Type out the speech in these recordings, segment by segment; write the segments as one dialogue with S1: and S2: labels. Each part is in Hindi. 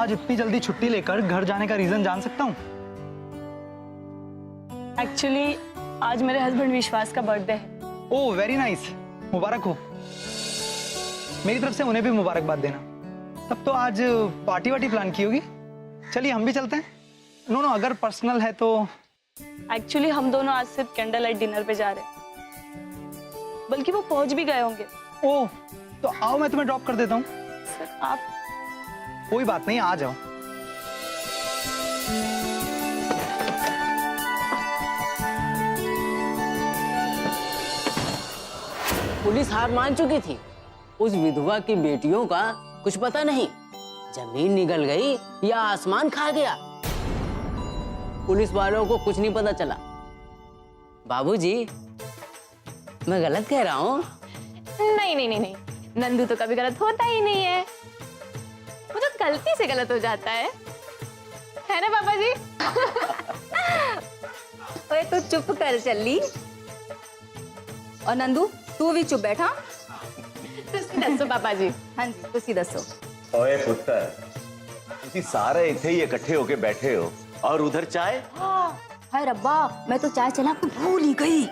S1: आज इतनी जल्दी छुट्टी लेकर घर जाने का रीजन जान सकता हूँ?
S2: एक्चुअली आज मेरे हस्बैंड विश्वास का बर्थडे है।
S1: ओह वेरी नाइस, मुबारक हो। मेरी तरफ से उन्हें भी मुबारकबाद देना। तब तो आज पार्टी वार्टी प्लान की होगी। चलिए हम भी चलते हैं। नो नो, अगर पर्सनल है तो।
S2: एक्चुअली हम दोनों आज सिर्फ कैंडल लाइट डिनर पे जा रहे हैं, बल्कि वो पहुंच भी गए होंगे।
S1: ओह तो आओ, मैं तुम्हें ड्रॉप कर देता हूँ।
S2: सर आप।
S1: कोई बात नहीं, आ जाओ।
S3: पुलिस हार मान चुकी थी। उस विधवा की बेटियों का कुछ पता नहीं, जमीन निगल गई या आसमान खा गया। पुलिस वालों को कुछ नहीं पता चला। बाबूजी, मैं गलत कह रहा हूँ?
S4: नहीं नहीं नहीं नहीं, नंदू तो कभी गलत होता ही नहीं है। वो तो गलती से गलत हो जाता है ना पापा जी?
S5: ओए तू चुप कर चली। और नंदू तू भी चुप बैठा।
S4: दसो पापा जी।
S5: हाँ जी, तुसी दसो।
S6: ओए पुत्र, तुसी सारे इथे ही इकट्ठे होके बैठे हो और उधर चाय?
S5: हाय रब्बा, मैं तो चाय चला के भूल ही गई।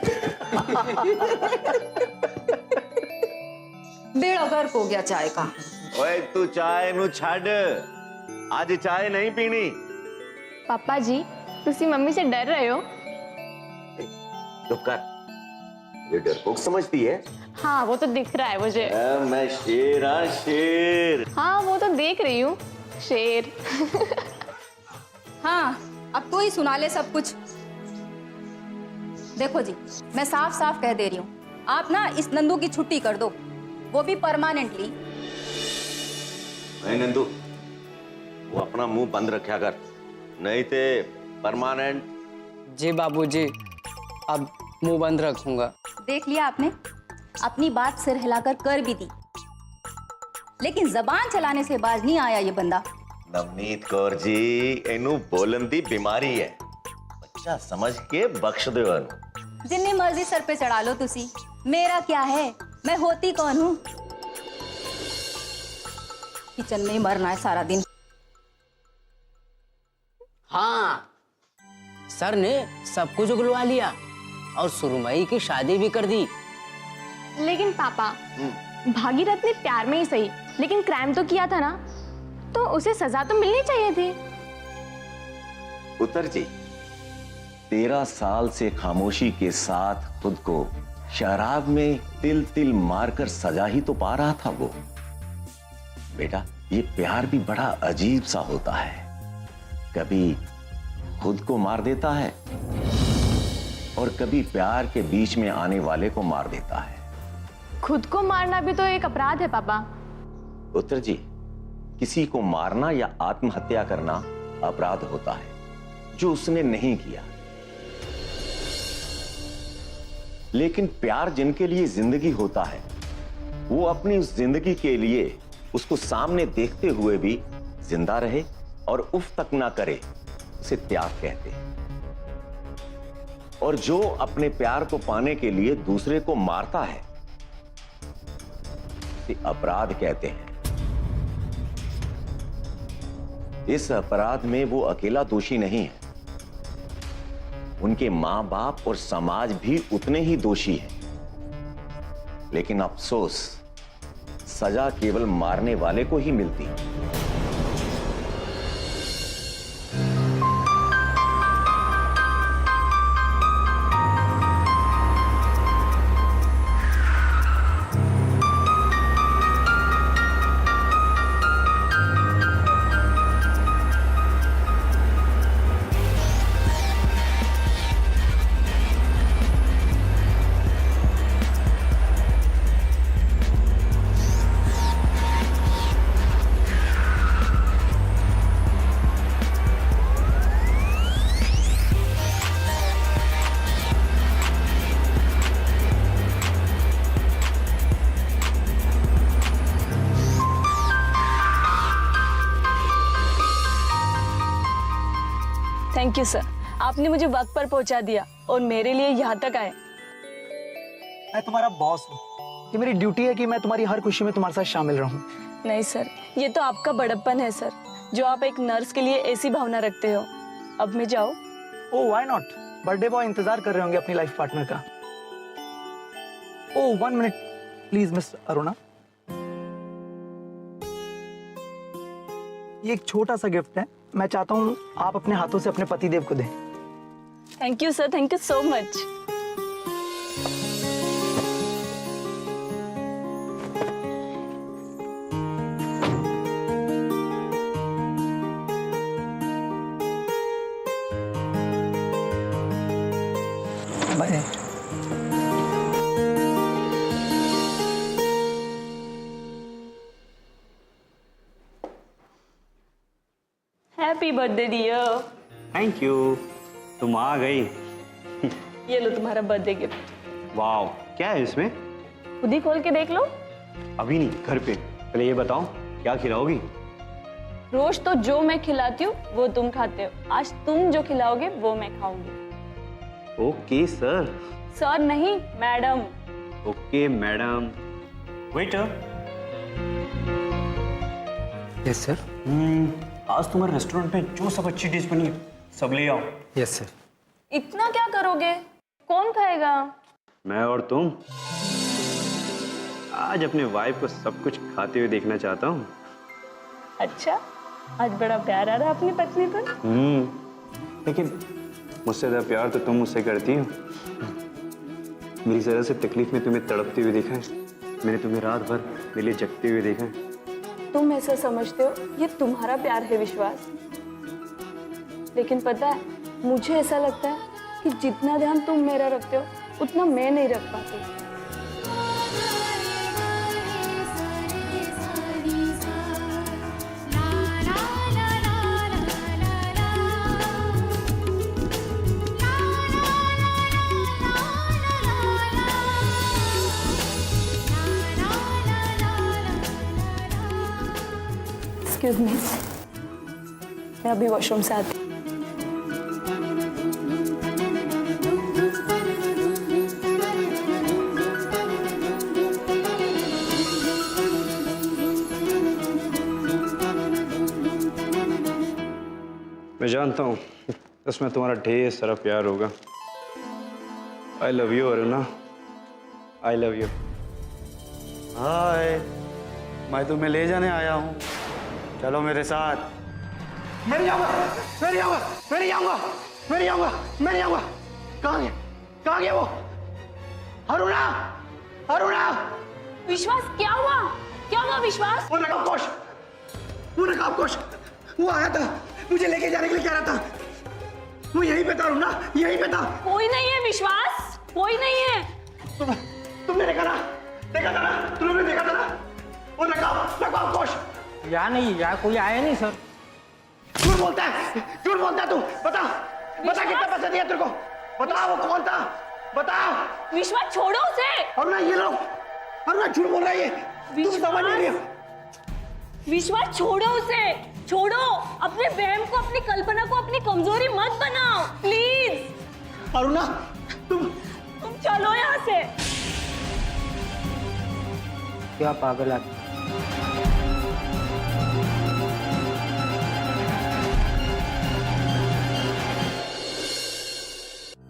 S5: बेड़ा गर्क हो गया चाय का।
S6: ओए तू चाय नु छाड़, आज चाय नहीं पीनी।
S4: पापा जी, तुसी मम्मी से डर रहे हो?
S6: चुप कर, ये डरपोक समझती है?
S4: हाँ वो तो दिख रहा है मुझे।
S6: मैं शेर, हाँ शेर।
S4: हाँ वो तो देख रही हूँ, शेर।
S5: हाँ अब तू ही सुना ले सब कुछ। देखो जी, मैं साफ साफ कह दे रही हूँ, आप ना इस नंदू की छुट्टी कर दो, वो भी परमानेंटली।
S6: नहीं नंदू, वो अपना मुंह बंद रखा कर, नहीं ते परमानेंट।
S3: जी बाबूजी, अब मुंह बंद रखूंगा।
S5: देख लिया आपने, अपनी बात सिर हिलाकर कर भी दी, लेकिन जबान चलाने से बाज नहीं आया ये बंदा।
S6: नवनीत कौर जी, इनू बोलन दी बीमारी है, बच्चा समझ के बख्श दो।
S5: जितनी मर्जी सर पे चढ़ा लो तुसी, मेरा क्या है, मैं होती कौन हूँ? किचन में ही मरना है सारा दिन।
S3: हाँ, सर ने सब कुछ उगलवा लिया और सुरमई की शादी भी कर दी।
S4: लेकिन पापा, भागीरथ ने प्यार में ही सही, लेकिन क्राइम तो किया था ना, तो उसे सजा तो मिलनी चाहिए थी।
S6: पुत्र जी, 13 साल से खामोशी के साथ खुद को शराब में तिल तिल मारकर सजा ही तो पा रहा था वो। बेटा, ये प्यार भी बड़ा अजीब सा होता है, कभी खुद को मार देता है और कभी प्यार के बीच में आने वाले को मार देता है।
S4: खुद को मारना भी तो एक अपराध है पापा।
S6: पुत्र जी, किसी को मारना या आत्महत्या करना अपराध होता है जो उसने नहीं किया, लेकिन प्यार जिनके लिए जिंदगी होता है, वो अपनी उस जिंदगी के लिए उसको सामने देखते हुए भी जिंदा रहे और उफ तक ना करे, उसे त्याग कहते हैं। और जो अपने प्यार को पाने के लिए दूसरे को मारता है, उसे अपराध कहते हैं। इस अपराध में वो अकेला दोषी नहीं है, उनके मां बाप और समाज भी उतने ही दोषी हैं। लेकिन अफसोस, सजा केवल मारने वाले को ही मिलती है।
S2: थैंक यू सर, आपने मुझे वक्त पर पहुंचा दिया और मेरे लिए यहाँ तक आए।
S1: मैं तुम्हारा बॉस हूँ, ये मेरी ड्यूटी है कि मैं तुम्हारी हर खुशी में तुम्हारे साथ शामिल रहूं।
S2: नहीं सर, ये तो आपका बड़प्पन है सर। जो आप एक नर्स के लिए ऐसी भावना रखते हो। अब मैं जाओ?
S1: ओ व्हाई नॉट, बर्थडे बॉय इंतजार कर रहे होंगे अपनी लाइफ पार्टनर का। ओ 1 मिनट प्लीज मिस अरुणा, ये एक छोटा सा गिफ्ट है, मैं चाहता हूँ आप अपने हाथों से अपने पतिदेव को दें।
S2: Thank you sir, thank you so much.
S1: Bye.
S2: Happy birthday dear.
S7: Thank you, तुम आ गई।
S2: ये लो तुम्हारा बर्थडे गिफ्ट।
S7: वाह, क्या है इसमें?
S2: खुद ही खोल के देख लो।
S7: अभी नहीं, घर पे। पहले ये बताओ क्या खिलाओगी?
S2: रोज तो जो मैं खिलाती हूँ वो तुम खाते हो, आज तुम जो खिलाओगे वो मैं खाऊंगी।
S7: Okay sir.
S2: सर नहीं, madam.
S7: Okay madam. Waiter.
S1: Yes sir.
S7: आज तुम्हारे रेस्टोरेंट में जो सब अच्छी डिश बनी है सब ले आओ।
S1: Yes sir.
S2: इतना क्या करोगे? कौन खाएगा?
S7: मैं और तुम। आज अपने वाइफ को सब कुछ खाते हुए देखना चाहता हूँ।
S2: अच्छा, आज बड़ा प्यार आ रहा है अपनी पत्नी पर।
S7: लेकिन मुझसे ज्यादा प्यार तो तुम मुझसे करती हो। मेरी जरा से तकलीफ में तुम्हें तड़पते हुए देखा है, मैंने तुम्हें रात भर मेरे लिए जगते हुए देखा है।
S2: तुम ऐसा समझते हो ये तुम्हारा प्यार है विश्वास, लेकिन पता है मुझे ऐसा लगता है कि जितना ध्यान तुम मेरा रखते हो उतना मैं नहीं रख पाती। एक्सक्यूज मी, मैं अभी वॉशरूम से आती हूँ।
S7: मैं जानता हूँ इसमें तुम्हारा ढेर सारा प्यार होगा। I love you Aruna, I love you.
S8: Hi, मैं तुम्हें ले जाने आया हूँ, चलो मेरे साथ।
S1: मैं नहीं जाऊंगा, मैं नहीं जाऊंगा, मैं नहीं जाऊंगा, मैं नहीं जाऊंगा, मैं नहीं जाऊंगा। कहाँ गया वो? अरुणा, अरुणा!
S2: विश्वास, क्या हुआ? क्या हुआ विश्वास?
S1: वो नकाबपोश, वो आया था, मुझे लेके जाने के लिए कह रहा था। वो यहीं पे था अरुणा, यहीं पे था।
S2: कोई नहीं है विश्वास, कोई नहीं है।
S1: तुमने देखा ना? देखा था ना? तुम लोगों ने देखा था ना? वो नकाबपोश।
S9: यहाँ नहीं, यहाँ कोई आया नहीं सर।
S1: झूठ बोलता है तू। बता कितना पैसा दिया तेरे को? बता वो कौन था? बता।
S2: विश्वास छोड़ो उसे।
S1: अरुणा ये लोग, अरुणा झूठ बोल रहा है ये। तुम समझ नहीं रही हो।
S2: विश्वास छोड़ो उसे, छोड़ो। अपने वहम को, अपनी कल्पना को अपनी कमजोरी मत बनाओ प्लीज।
S1: अरुणा तुम
S2: चलो यहाँ से।
S9: क्या पागल आदमी।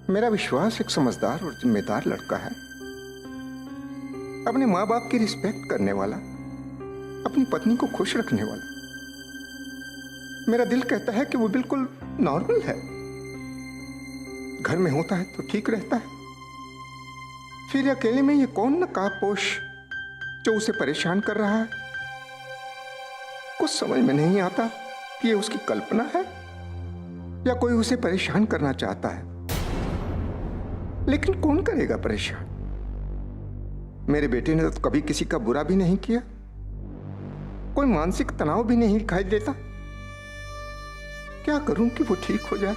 S10: मेरा विश्वास एक समझदार और जिम्मेदार लड़का है, अपने माँ बाप की रिस्पेक्ट करने वाला, अपनी पत्नी को खुश रखने वाला। मेरा दिल कहता है कि वो बिल्कुल नॉर्मल है, घर में होता है तो ठीक रहता है। फिर अकेले में ये कौन नकाबपोश जो उसे परेशान कर रहा है? कुछ समझ में नहीं आता कि ये उसकी कल्पना है या कोई उसे परेशान करना चाहता है। लेकिन कौन करेगा परेशान? मेरे बेटे ने तो कभी किसी का बुरा भी नहीं किया, कोई मानसिक तनाव भी नहीं दिखाई देता। क्या करूं कि वो ठीक हो जाए?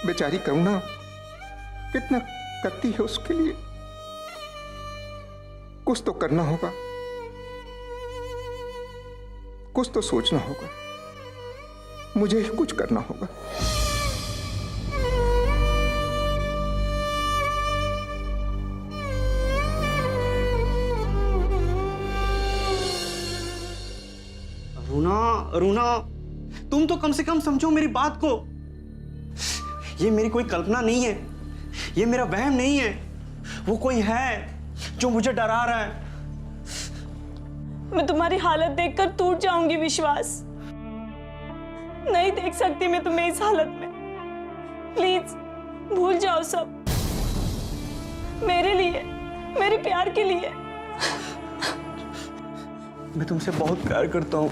S10: बेचारी करुणा कितना करती है उसके लिए। कुछ तो करना होगा, कुछ तो सोचना होगा, मुझे ही कुछ करना होगा।
S7: अरुणा
S8: अरुणा, तुम तो कम से कम समझो मेरी बात को। ये मेरी कोई कल्पना नहीं है, ये मेरा वहम नहीं है। वो कोई है जो मुझे डरा रहा है।
S2: मैं तुम्हारी हालत देखकर टूट जाऊंगी विश्वास। नहीं देख सकती मैं तुम्हें इस हालत में। प्लीज भूल जाओ सब, मेरे लिए, मेरे प्यार के लिए।
S8: मैं तुमसे बहुत प्यार करता हूं,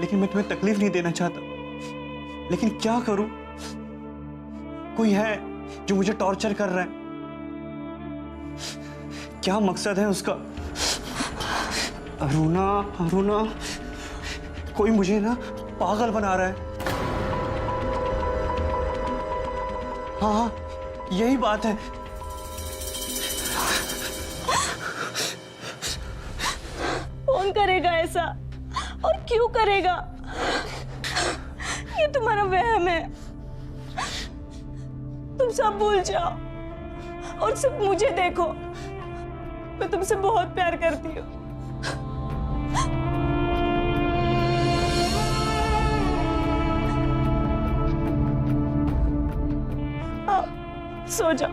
S8: लेकिन मैं तुम्हें तकलीफ नहीं देना चाहता। लेकिन क्या करूं? कोई है जो मुझे टॉर्चर कर रहा है। क्या मकसद है उसका? अरुणा, अरुणा, कोई मुझे ना पागल बना रहा है। हाँ, यही बात है।
S2: कौन करेगा ऐसा और क्यों करेगा? ये तुम्हारा वहम है। तुम सब भूल जाओ और सिर्फ मुझे देखो। मैं तुमसे बहुत प्यार करती हूँ। आओ, सो जाओ।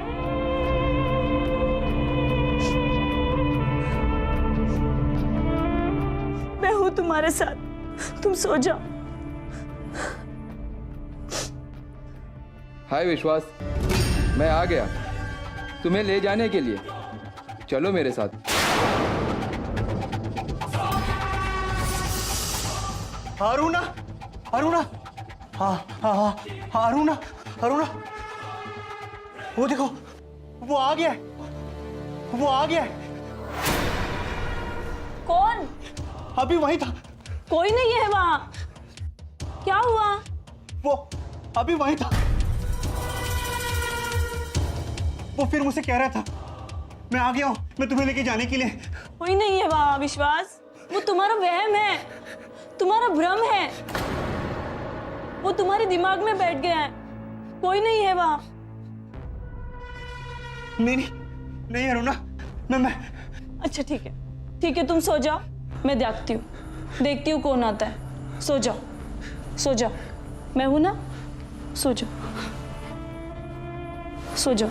S2: मैं हूं तुम्हारे साथ, तुम सो जाओ।
S11: हाय विश्वास, मैं आ गया तुम्हें ले जाने के लिए। चलो मेरे साथ।
S8: अरुणा, अरुणा, हाँ हाँ हाँ, अरुणा, अरुणा, वो देखो, वो आ गया है, वो आ गया है।
S2: कौन?
S8: अभी वहीं था।
S2: कोई नहीं है वहां। क्या हुआ?
S8: वो अभी वहीं था। वो फिर मुझसे कह रहा था, मैं आ गया हूं, मैं तुम्हें लेके जाने के लिए।
S2: कोई नहीं है वहां विश्वास। वो तुम्हारा वहम है, तुम्हारा भ्रम है। वो तुम्हारे दिमाग में बैठ गया है। कोई नहीं है वहां।
S8: नहीं नहीं नहीं अरुणा, मैं
S2: अच्छा ठीक है, तुम सो जाओ। मैं देखती हूँ कौन आता है। सो जाओ, सो जाओ। मैं हूं ना, सो जाओ, सो जाओ,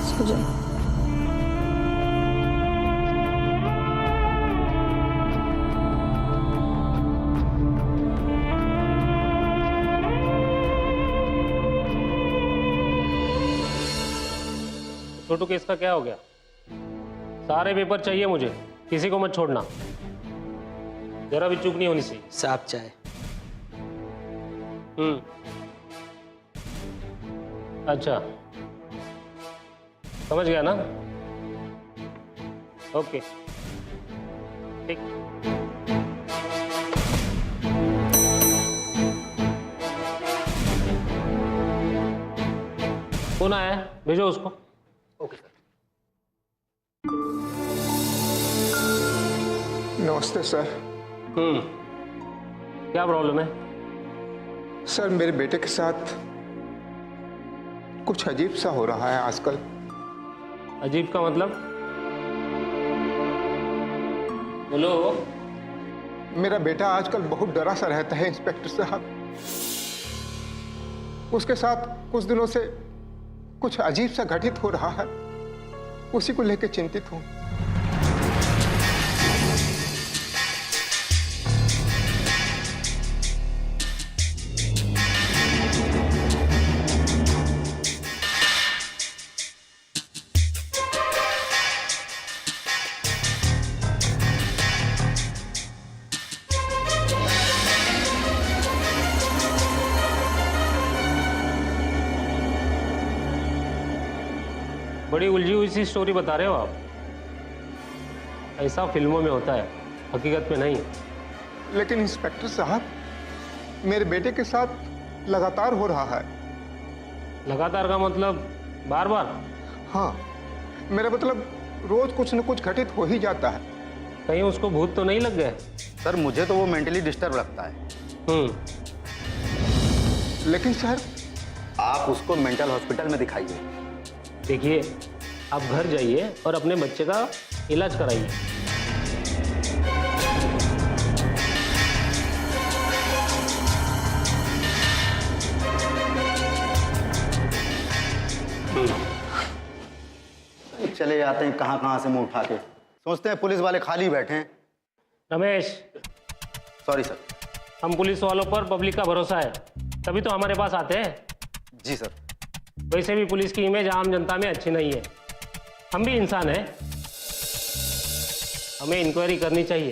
S2: सो जाओ।
S12: छोटू केस का क्या हो गया? सारे पेपर चाहिए मुझे, किसी को मत छोड़ना। जरा भी चूक नहीं होनी चाहिए।
S9: साफ चाय।
S12: अच्छा, समझ गया ना? ओके, ठीक। कौन आया है? भेजो उसको। Okay sir.
S10: नमस्ते सर।
S12: क्या प्रॉब्लम है?
S10: सर मेरे बेटे के साथ कुछ अजीब सा हो रहा है आजकल।
S12: अजीब का मतलब? बोलो।
S10: मेरा बेटा आजकल बहुत डरा सा रहता है इंस्पेक्टर साहब। उसके साथ कुछ दिनों से कुछ अजीब सा घटित हो रहा है, उसी को लेकर चिंतित हूं।
S12: बड़ी उलझी हुई सी स्टोरी बता रहे हो आप। ऐसा फिल्मों में होता है, हकीकत में नहीं।
S10: लेकिन इंस्पेक्टर साहब, मेरे बेटे के साथ लगातार हो रहा है।
S12: लगातार का मतलब बार बार?
S10: हाँ, मेरा मतलब रोज कुछ न कुछ घटित हो ही जाता है।
S12: कहीं उसको भूत तो नहीं लग गए?
S8: सर मुझे तो वो मेंटली डिस्टर्ब लगता है।
S10: लेकिन सर,
S8: आप उसको मेंटल हॉस्पिटल में दिखाइए।
S12: देखिए, आप घर जाइए और अपने बच्चे का इलाज कराइए।
S8: चले जाते हैं कहाँ कहाँ से मुंह उठा के, सोचते हैं पुलिस वाले खाली बैठे हैं।
S12: Ramesh,
S8: sorry sir.
S12: हम पुलिस वालों पर पब्लिक का भरोसा है, तभी तो हमारे पास आते हैं।
S8: जी सर।
S12: वैसे भी पुलिस की इमेज आम जनता में अच्छी नहीं है। हम भी इंसान हैं, हमें इंक्वायरी करनी चाहिए।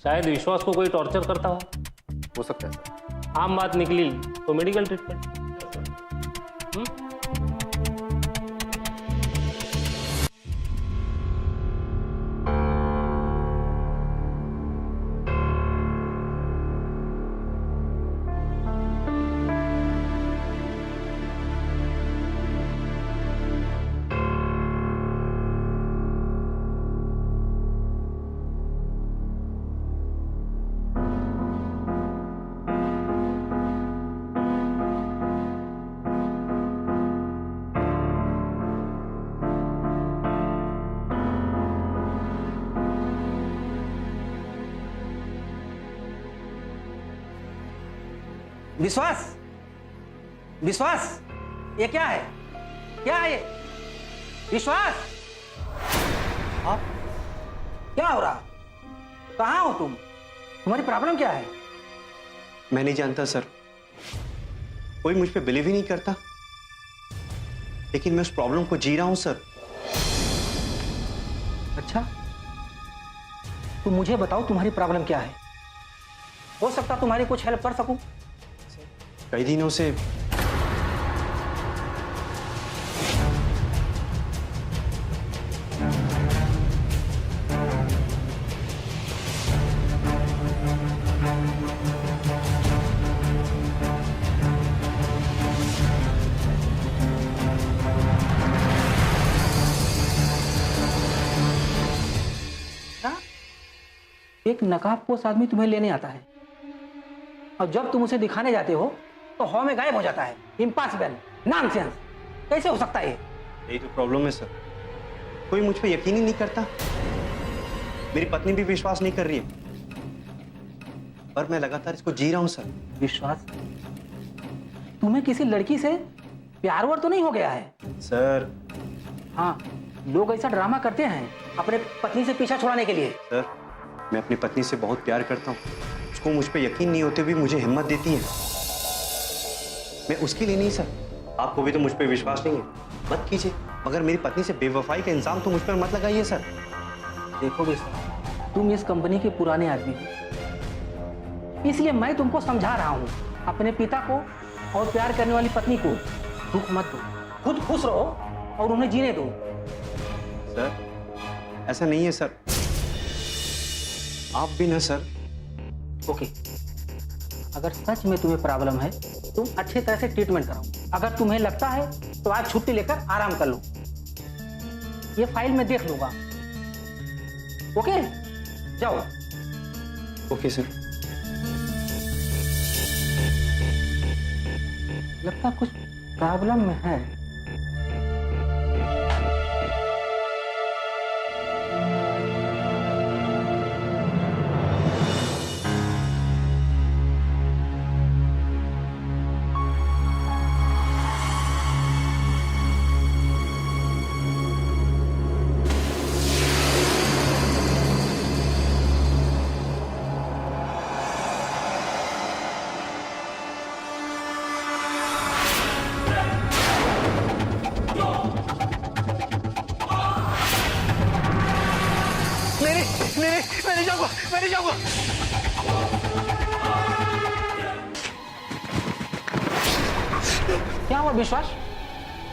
S12: शायद विश्वास को कोई टॉर्चर करता
S8: हो सकता है सर।
S12: आम बात निकली तो मेडिकल ट्रीटमेंट।
S9: विश्वास, विश्वास, ये क्या है? क्या है ये? विश्वास, आप क्या हो रहा? कहाँ हो तुम? तुम्हारी प्रॉब्लम क्या है?
S7: मैं नहीं जानता सर, कोई मुझ पे बिलीव ही नहीं करता, लेकिन मैं उस प्रॉब्लम को जी रहा हूं सर।
S9: अच्छा, तो मुझे बताओ तुम्हारी प्रॉब्लम क्या है? हो सकता तुम्हारी कुछ हेल्प कर सकूं।
S7: कई दिनों से
S9: एक नकाबपोश आदमी तुम्हें लेने आता है और जब तुम उसे दिखाने जाते हो तो हवा में गायब हो जाता है। इम्पॉसिबल, नॉनसेंस, कैसे हो सकता है?
S7: यही तो प्रॉब्लम है सर, कोई मुझ पे यकीन ही नहीं करता। मेरी पत्नी भी विश्वास नहीं कर रही है, पर मैं लगातार इसको जी रहा हूं सर।
S9: विश्वास, तुम्हें किसी लड़की से प्यार वार तो नहीं हो गया है?
S7: सर
S9: हाँ, लोग ऐसा ड्रामा करते हैं अपने पत्नी से पीछा छुड़ाने के लिए।
S7: सर, मैं अपनी पत्नी से बहुत प्यार करता हूँ, उसको मुझ पे यकीन नहीं होते भी मुझे हिम्मत देती है। मैं उसके लिए नहीं सर, आपको भी तो मुझ पे विश्वास नहीं है, मत कीजिए, मगर मेरी पत्नी से बेवफाई का इल्जाम तो मुझ पर मत लगाइए सर।
S9: देखो विश्वास, तुम इस कंपनी के पुराने आदमी हो, इसलिए मैं तुमको समझा रहा हूँ। अपने पिता को और प्यार करने वाली पत्नी को दुख मत दो, खुद खुश रहो और उन्हें जीने दो।
S7: सर ऐसा नहीं है सर, आप भी ना सर।
S9: ओके, अगर सच में तुम्हें प्रॉब्लम है तुम अच्छी तरह से ट्रीटमेंट कराओ। अगर तुम्हें लगता है तो आज छुट्टी लेकर आराम कर लो, ये फाइल मैं देख लूंगा। ओके, जाओ।
S7: Okay sir.
S9: लगता कुछ प्रॉब्लम में है।
S8: मैं नहीं जाऊंगा, मैं नहीं जाऊंगा।
S9: क्या हुआ विश्वास,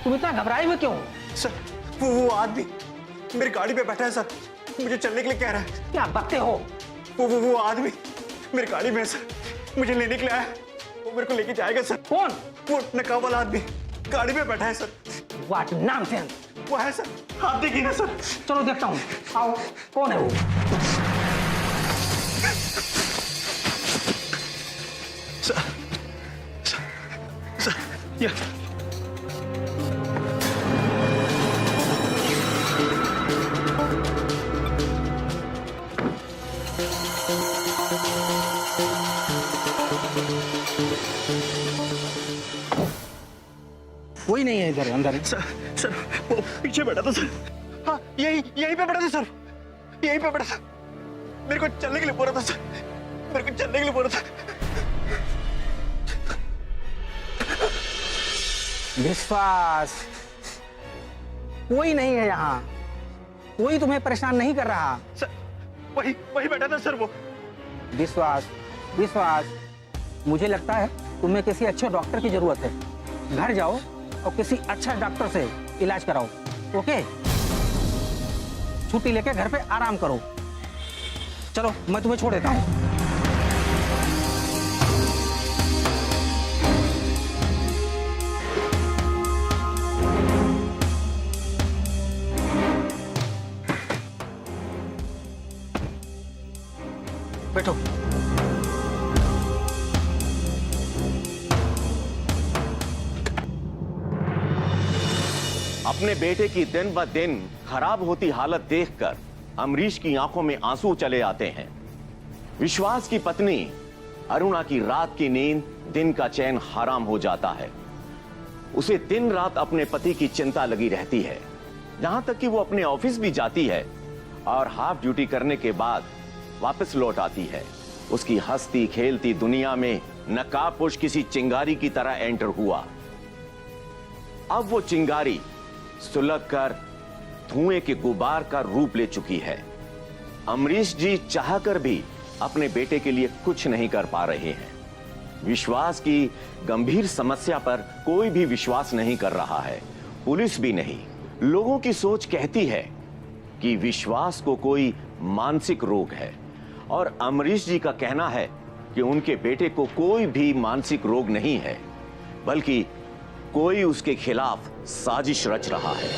S9: तुम इतना घबराए हुए क्यों?
S8: सर, वो आदमी मेरी गाड़ी पे बैठा है सर, मुझे चलने के लिए कह रहा है।
S9: क्या बकते हो?
S8: वो आदमी मेरी गाड़ी में है सर, मुझे लेने के लिए आया है, वो मेरे को लेके जाएगा सर।
S9: कौन?
S8: वो नकाब वाला आदमी गाड़ी में बैठा है सर।
S9: What nonsense.
S8: वो है सर, आप देखिए ना सर।
S9: चलो देखता हूँ, आओ, कौन है वो? कोई नहीं है इधर अंदर।
S8: सर वो पीछे बैठा था सर। हाँ यहीं पे बैठा था सर, यहीं पे बैठा था। मेरे को चलने के लिए बोल रहा था सर, मेरे को चलने के लिए बोल रहा था।
S9: विश्वास, कोई नहीं है यहाँ, कोई तुम्हें परेशान नहीं कर रहा।
S8: सर वही बैठा था सर वो।
S9: विश्वास, विश्वास, मुझे लगता है तुम्हें किसी अच्छे डॉक्टर की जरूरत है। घर जाओ और किसी अच्छा डॉक्टर से इलाज कराओ। ओके, छुट्टी लेके घर पे आराम करो। चलो मैं तुम्हें छोड़ देता हूँ। बैठो।
S6: अपने बेटे की दिन ब दिन खराब होती हालत देखकर अमरीश की आंखों में आंसू चले आते हैं। विश्वास की पत्नी अरुणा की रात की नींद, दिन का चैन हराम हो जाता है। उसे दिन रात अपने पति की चिंता लगी रहती है, यहां तक कि वो अपने ऑफिस भी जाती है और हाफ ड्यूटी करने के बाद वापस लौट आती है। उसकी हंसती खेलती दुनिया में नकाबपोश किसी चिंगारी की तरह एंटर हुआ। अब वो चिंगारी सुलगकर धुएं के गुबार का रूप ले चुकी है। अमरीश जी चाहकर भी अपने बेटे के लिए कुछ नहीं कर पा रहे हैं। विश्वास की गंभीर समस्या पर कोई भी विश्वास नहीं कर रहा है, पुलिस भी नहीं। लोगों की सोच कहती है कि विश्वास को कोई मानसिक रोग है और अमरीश जी का कहना है कि उनके बेटे को कोई भी मानसिक रोग नहीं है, बल्कि कोई उसके खिलाफ साजिश रच रहा है।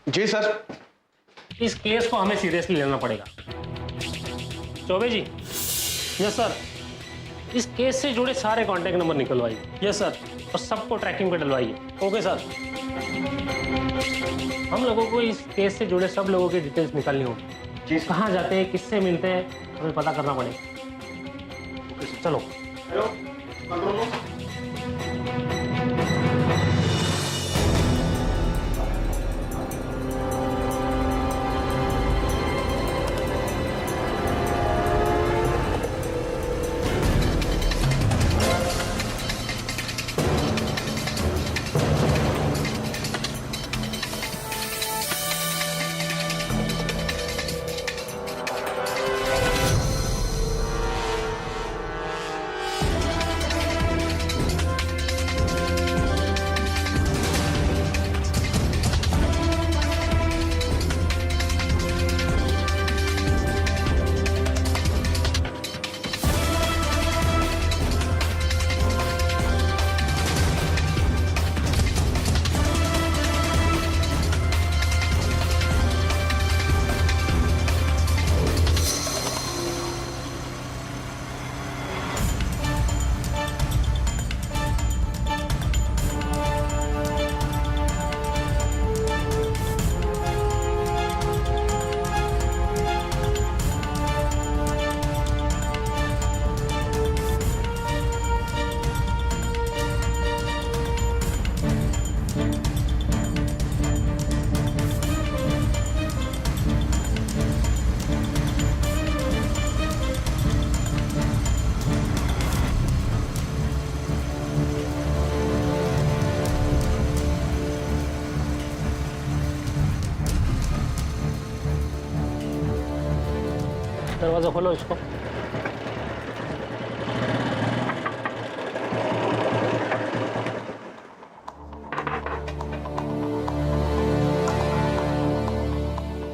S8: जी सर।
S12: इस केस को हमें सीरियसली लेना पड़ेगा। चौबे जी। Yes sir. इस केस से जुड़े सारे कांटेक्ट नंबर निकलवाइए। Yes sir. और सबको ट्रैकिंग पे डलवाइए। Okay sir. हम लोगों को इस केस से जुड़े सब लोगों की डिटेल्स निकालनी होगी। कहाँ जाते हैं, किससे मिलते हैं, हमें पता करना पड़ेगा। चलो। दरवाजा खोलो इसको।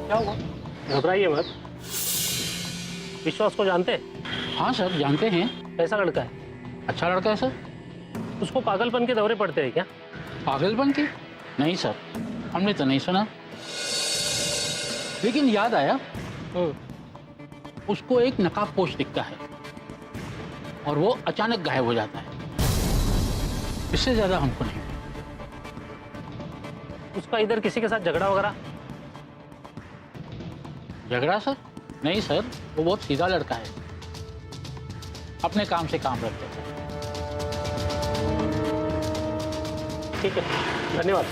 S12: क्या हुआ? घबराइए मत। विश्वास को जानते हैं?
S9: हाँ सर, जानते हैं।
S12: कैसा लड़का है?
S9: अच्छा लड़का है सर।
S12: उसको पागलपन के दौरे पड़ते हैं क्या?
S9: पागलपन के? नहीं सर, हमने तो नहीं सुना। लेकिन याद आया, उसको एक नकाबपोश दिखता है।
S13: और वो अचानक गायब हो जाता है। इससे ज्यादा हमको नहीं।
S12: उसका इधर किसी के साथ झगड़ा वगैरह?
S13: झगड़ा सर? नहीं सर, वो बहुत सीधा लड़का है, अपने काम से काम रखता है।
S12: ठीक है, धन्यवाद।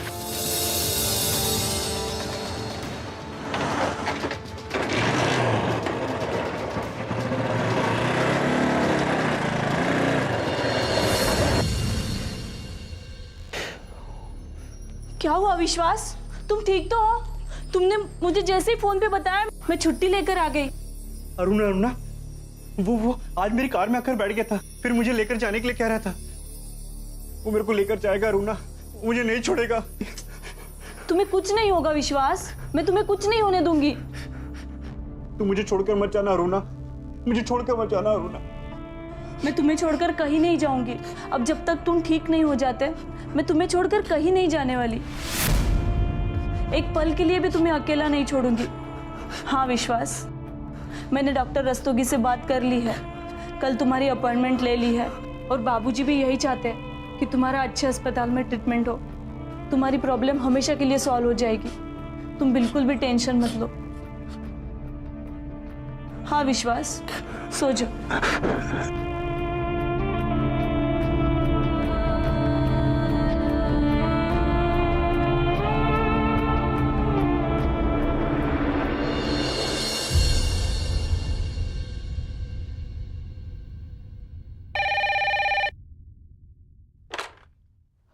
S2: क्या हुआ विश्वास? तुम ठीक तो हो? तुमने मुझे जैसे ही फोन पे बताया मैं छुट्टी लेकर आ गई।
S8: अरुणा अरुणा, वो आज मेरी कार में आकर बैठ गया था, फिर मुझे लेकर जाने के लिए कह रहा था। वो मेरे को लेकर जाएगा अरुणा, मुझे नहीं छोड़ेगा।
S2: तुम्हें कुछ नहीं होगा विश्वास, मैं तुम्हें कुछ नहीं होने दूंगी।
S8: तू मुझे छोड़कर मत जाना अरुणा, मुझे छोड़कर मत जाना अरुणा।
S2: मैं तुम्हें छोड़कर कहीं नहीं जाऊंगी। अब जब तक तुम ठीक नहीं हो जाते मैं तुम्हें छोड़कर कहीं नहीं जाने वाली। एक पल के लिए भी तुम्हें अकेला नहीं छोड़ूंगी। हाँ विश्वास, मैंने डॉक्टर रस्तोगी से बात कर ली है, कल तुम्हारी अपॉइंटमेंट ले ली है और बाबूजी भी यही चाहते हैं कि तुम्हारा अच्छे अस्पताल में ट्रीटमेंट हो। तुम्हारी प्रॉब्लम हमेशा के लिए सॉल्व हो जाएगी, तुम बिल्कुल भी टेंशन मत लो। हाँ विश्वास, सो जाओ।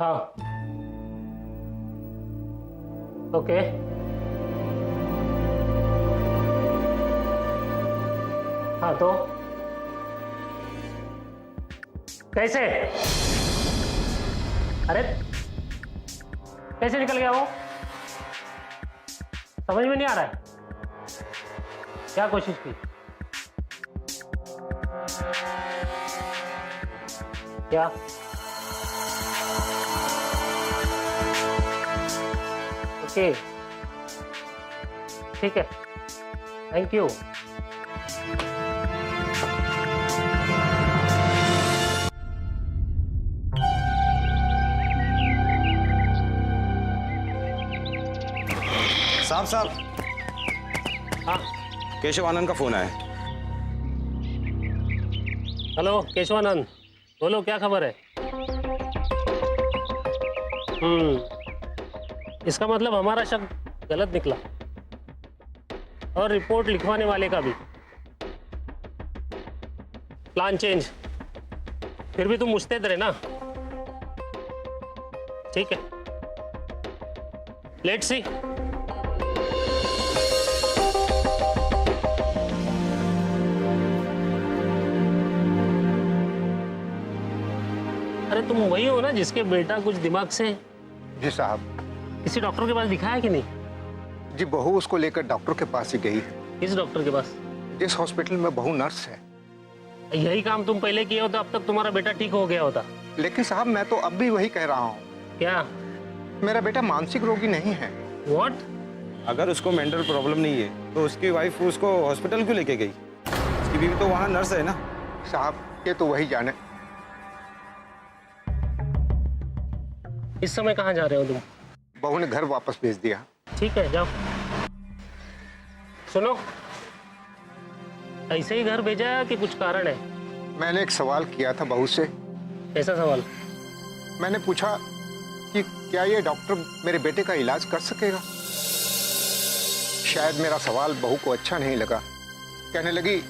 S12: हाँ, ओके। हाँ तो कैसे? अरे कैसे निकल गया वो? समझ में नहीं आ रहा है। क्या कोशिश की? क्या? ओके, ठीक है, थैंक यू।
S7: साहब
S12: हाँ,
S7: केशव आनंद का फोन आया।
S12: हेलो केशवानंद, बोलो क्या खबर है? इसका मतलब हमारा शक गलत निकला और रिपोर्ट लिखवाने वाले का भी। Plan change. फिर भी तुम मुस्तैद रहे ना? ठीक है, लेट्स सी। अरे तुम वही हो ना जिसके बेटा कुछ दिमाग से?
S10: जी साहब।
S12: किसी डॉक्टर के पास दिखाया कि नहीं?
S10: जी बहू उसको लेकर डॉक्टर के पास ही गई है।
S12: किस डॉक्टर के पास?
S10: जिस हॉस्पिटल में बहू नर्स है।
S12: यही काम तुम पहले किए होते अब तक तुम्हारा बेटा ठीक हो गया होता।
S10: लेकिन साहब मैं तो अब भी वही कह रहा हूँ।
S12: क्या?
S10: मेरा बेटा मानसिक रोगी नहीं है।
S12: व्हाट?
S7: अगर उसको मेंटल प्रॉब्लम नहीं है तो उसकी वाइफ उसको हॉस्पिटल क्यों लेके गई? उसकी बीवी तो वहाँ नर्स है ना।
S10: साहब ये तो वही जाने।
S12: इस समय कहाँ जा रहे हो तुम?
S10: बहू ने घर वापस भेज दिया।
S12: ठीक है, जाओ। सुनो, ऐसे ही घर भेजा है कि कुछ कारण है?
S10: मैंने एक सवाल किया था बहू से।
S12: ऐसा सवाल?
S10: मैंने पूछा कि क्या ये डॉक्टर मेरे बेटे का इलाज कर सकेगा। शायद मेरा सवाल बहू को अच्छा नहीं लगा। कहने लगी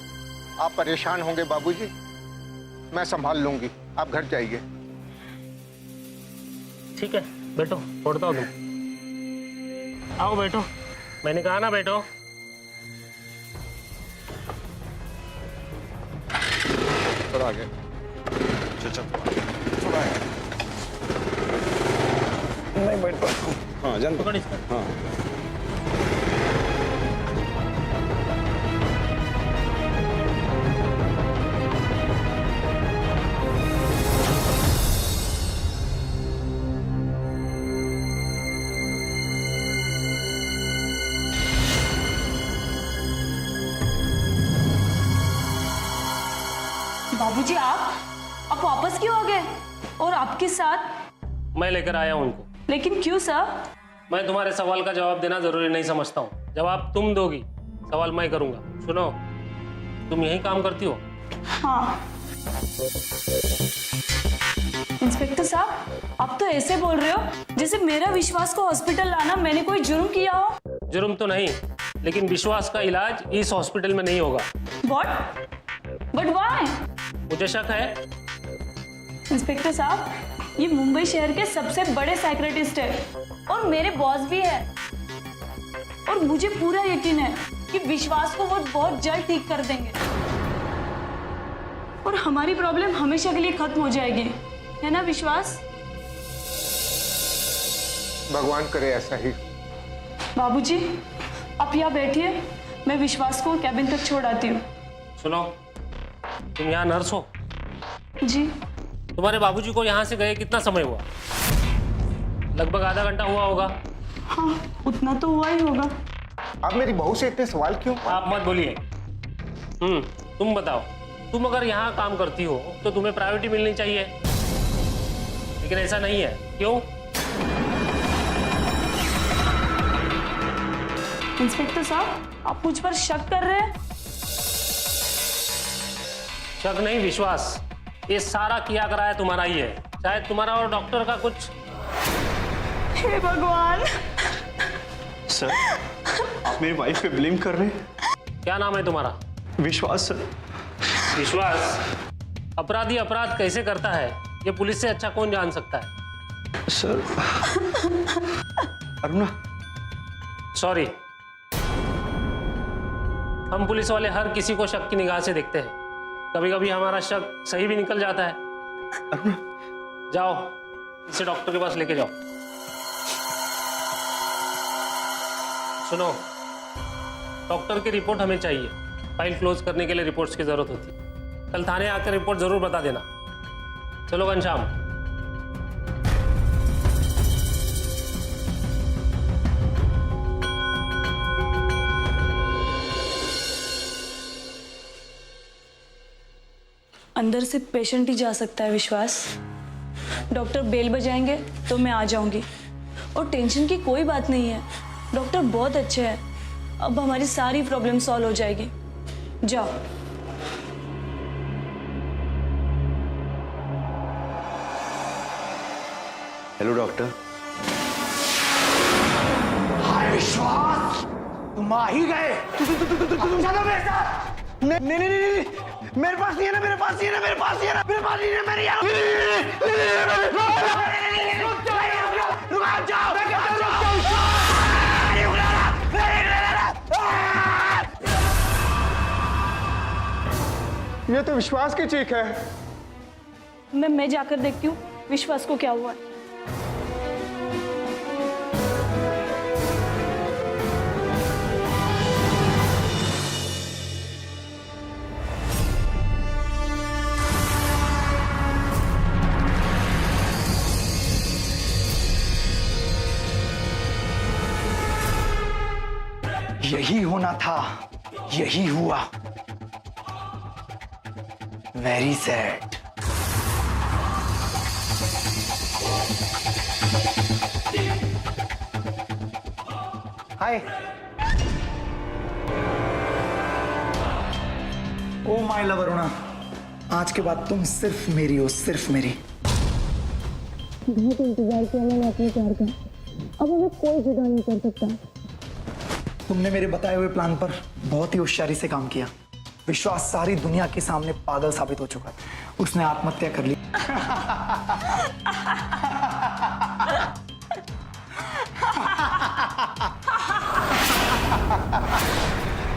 S10: आप परेशान होंगे बाबूजी, मैं संभाल लूंगी, आप घर जाइए।
S12: ठीक है, बैठो, छोड़ता हूँ तुम। आओ बैठो, मैंने कहा ना बैठो।
S7: थोड़ा आगे। चल थोड़ा आगे। नहीं बैठ पाता। हाँ जान
S12: पकड़ इसको।
S7: हाँ।
S2: बाबूजी आप वापस क्यों आ गए? और आपके साथ?
S12: मैं लेकर आया हूं उनको।
S2: लेकिन क्यों सर?
S12: मैं तुम्हारे सवाल का जवाब देना जरूरी नहीं समझता हूँ। जवाब तुम दोगी, सवाल मैं करूंगा। सुनो, तुम यही काम करती हो?
S2: हाँ। इंस्पेक्टर साहब, आप तो ऐसे बोल रहे हो जैसे मेरा विश्वास को हॉस्पिटल लाना मैंने कोई जुर्म किया हो।
S12: जुर्म तो नहीं, लेकिन विश्वास का इलाज इस हॉस्पिटल में नहीं होगा।
S2: What? But why?
S12: मुझे शक है।
S2: इंस्पेक्टर साहब, ये मुंबई शहर के सबसे बड़े साइकियाट्रिस्ट है और मेरे बॉस भी है, और मुझे पूरा यकीन है कि विश्वास को वो बहुत जल्द ठीक कर देंगे और हमारी प्रॉब्लम हमेशा के लिए खत्म हो जाएगी, है ना विश्वास?
S10: भगवान करे ऐसा ही।
S2: बाबूजी, आप यहाँ बैठिए, मैं विश्वास को कैबिन तक छोड़ आती हूँ।
S12: सुनो, तुम यहाँ नर्स हो?
S2: जी।
S12: तुम्हारे बाबूजी को यहाँ से गए कितना समय हुआ? लगभग आधा घंटा हुआ होगा।
S2: हाँ, उतना तो हुआ ही होगा।
S10: आप मेरी बहू से इतने सवाल क्यों?
S12: आप मत बोलिए। तुम बताओ, तुम अगर यहाँ काम करती हो तो तुम्हें प्रायोरिटी मिलनी चाहिए, लेकिन ऐसा नहीं है। क्यों?
S2: इंस्पेक्टर साहब, आप मुझ पर शक कर रहे हैं?
S12: शक नहीं, विश्वास। ये सारा किया कराया तुम्हारा ही है, शायद तुम्हारा और डॉक्टर का कुछ।
S2: हे भगवान।
S7: सर, आप मेरी वाइफ पे ब्लेम कर रहे हैं?
S12: क्या नाम है तुम्हारा?
S7: विश्वास सर।
S12: विश्वास, अपराधी अपराध कैसे करता है ये पुलिस से अच्छा कौन जान सकता है?
S7: सर, अरुणा।
S12: सॉरी, हम पुलिस वाले हर किसी को शक की निगाह से देखते हैं। कभी कभी हमारा शक सही भी निकल जाता है।
S7: अरुणा,
S12: जाओ, इसे डॉक्टर के पास लेके जाओ। सुनो, डॉक्टर की रिपोर्ट हमें चाहिए। फाइल क्लोज करने के लिए रिपोर्ट्स की जरूरत होती है। कल थाने आकर रिपोर्ट जरूर बता देना। चलो घनश्याम।
S2: अंदर से पेशेंट ही जा सकता है विश्वास। डॉक्टर बेल बजाएंगे तो मैं आ जाऊंगी, और टेंशन की कोई बात नहीं है। डॉक्टर बहुत अच्छे हैं, अब हमारी सारी प्रॉब्लम सॉल्व हो जाएगी। जाओ।
S7: Hello doctor.
S8: हाय विश्वास, तुम आ ही गए। तुम चलो मेरे साथ। नहीं नहीं नहीं नहीं, मेरे पास नहीं है ना, मेरे पास नहीं है ना, मेरे पास नहीं है ना, मेरे पास नहीं है, मेरे यहाँ। रुक जाओ,
S10: ये तो विश्वास की चीख है।
S2: मैं जाकर देखती हूँ विश्वास को क्या हुआ है।
S1: यही होना था, यही हुआ। Very sad. Hi. Oh my love Aruna, आज के बाद तुम सिर्फ मेरी हो, सिर्फ मेरी।
S2: बहुत इंतजार किया मैंने अपने प्यार का, अब हमें कोई जुदा नहीं कर सकता।
S1: तुमने मेरे बताए हुए प्लान पर बहुत ही होशियारी से काम किया। विश्वास सारी दुनिया के सामने पागल साबित हो चुका है। उसने आत्महत्या कर ली।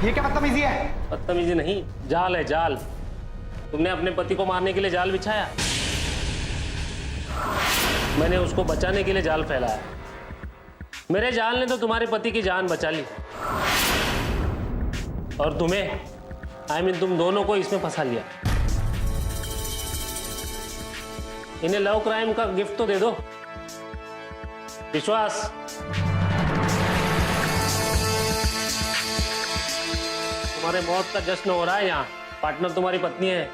S1: ये क्या बदतमीजी है?
S12: बदतमीजी नहीं, जाल है, जाल। तुमने अपने पति को मारने के लिए जाल बिछाया, मैंने उसको बचाने के लिए जाल फैलाया। मेरे जाल ने तो तुम्हारे पति की जान बचा ली, और तुम्हें, तुम दोनों को इसमें फंसा लिया। इन्हें लव क्राइम का गिफ्ट तो दे दो। विश्वास, तुम्हारे मौत का जश्न हो रहा है यहाँ। पार्टनर तुम्हारी पत्नी है।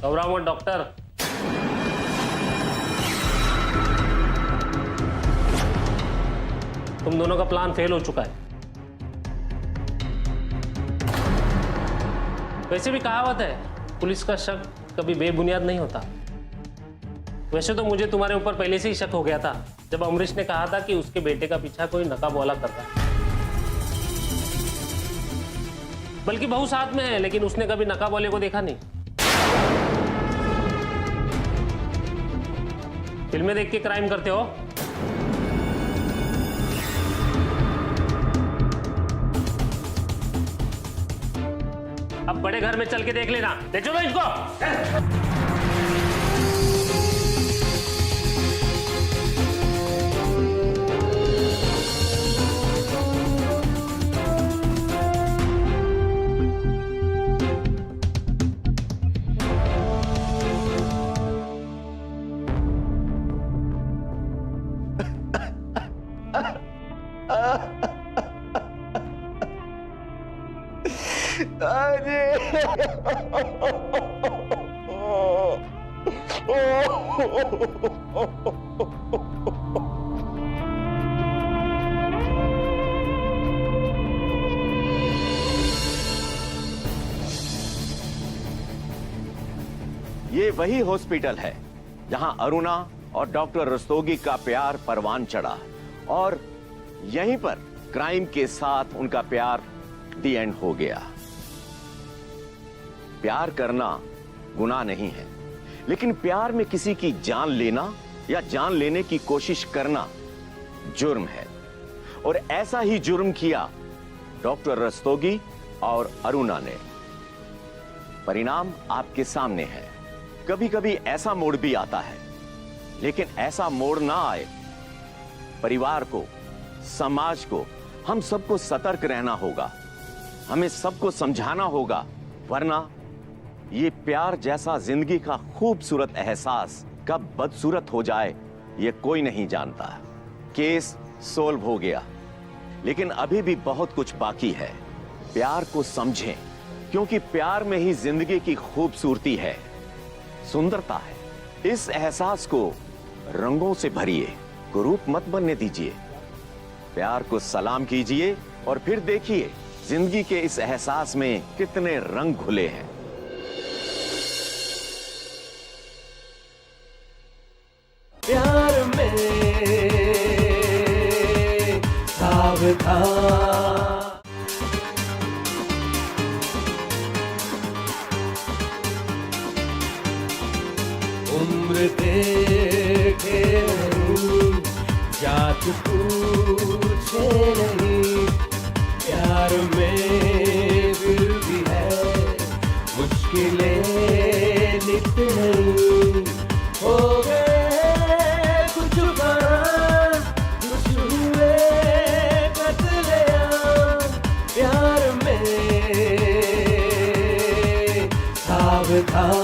S12: घबराओ मत डॉक्टर। तुम दोनों का प्लान फेल हो चुका है। वैसे भी कहावत है, पुलिस का शक कभी बेबुनियाद नहीं होता। वैसे तो मुझे तुम्हारे ऊपर पहले से ही शक हो गया था जब अमरीश ने कहा था कि उसके बेटे का पीछा कोई नकाबवाला कर रहा है। बल्कि बहू साथ में है, लेकिन उसने कभी नकाबवाले को देखा नहीं। फिल्में देख के क्राइम करते हो। अब बड़े घर में चल के देख लेना। ले चलो इनको।
S6: ये वही हॉस्पिटल है जहां अरुणा और डॉक्टर रस्तोगी का प्यार परवान चढ़ा और यहीं पर क्राइम के साथ उनका प्यार दी एंड हो गया। प्यार करना गुनाह नहीं है, लेकिन प्यार में किसी की जान लेना या जान लेने की कोशिश करना जुर्म है। और ऐसा ही जुर्म किया डॉक्टर रस्तोगी और अरुणा ने। परिणाम आपके सामने है। कभी कभी ऐसा मोड़ भी आता है, लेकिन ऐसा मोड़ ना आए। परिवार को, समाज को, हम सबको सतर्क रहना होगा। हमें सबको समझाना होगा, वरना ये प्यार जैसा जिंदगी का खूबसूरत एहसास कब बदसूरत हो जाए ये कोई नहीं जानता। केस सोल्व हो गया, लेकिन अभी भी बहुत कुछ बाकी है। प्यार को समझें, क्योंकि प्यार में ही जिंदगी की खूबसूरती है, सुंदरता है। इस एहसास को रंगों से भरिए, कुरूप मत बनने दीजिए। प्यार को सलाम कीजिए और फिर देखिए जिंदगी के इस एहसास में कितने रंग घुले हैं।
S8: प्यार में सावधान, उम्र देखे नहीं, जात पूछे नहीं। प्यार में फिर भी है मुश्किलें नित नहीं। हो गए कुछ बार, कुछ हुए कत्लेआम। प्यार में सावधान।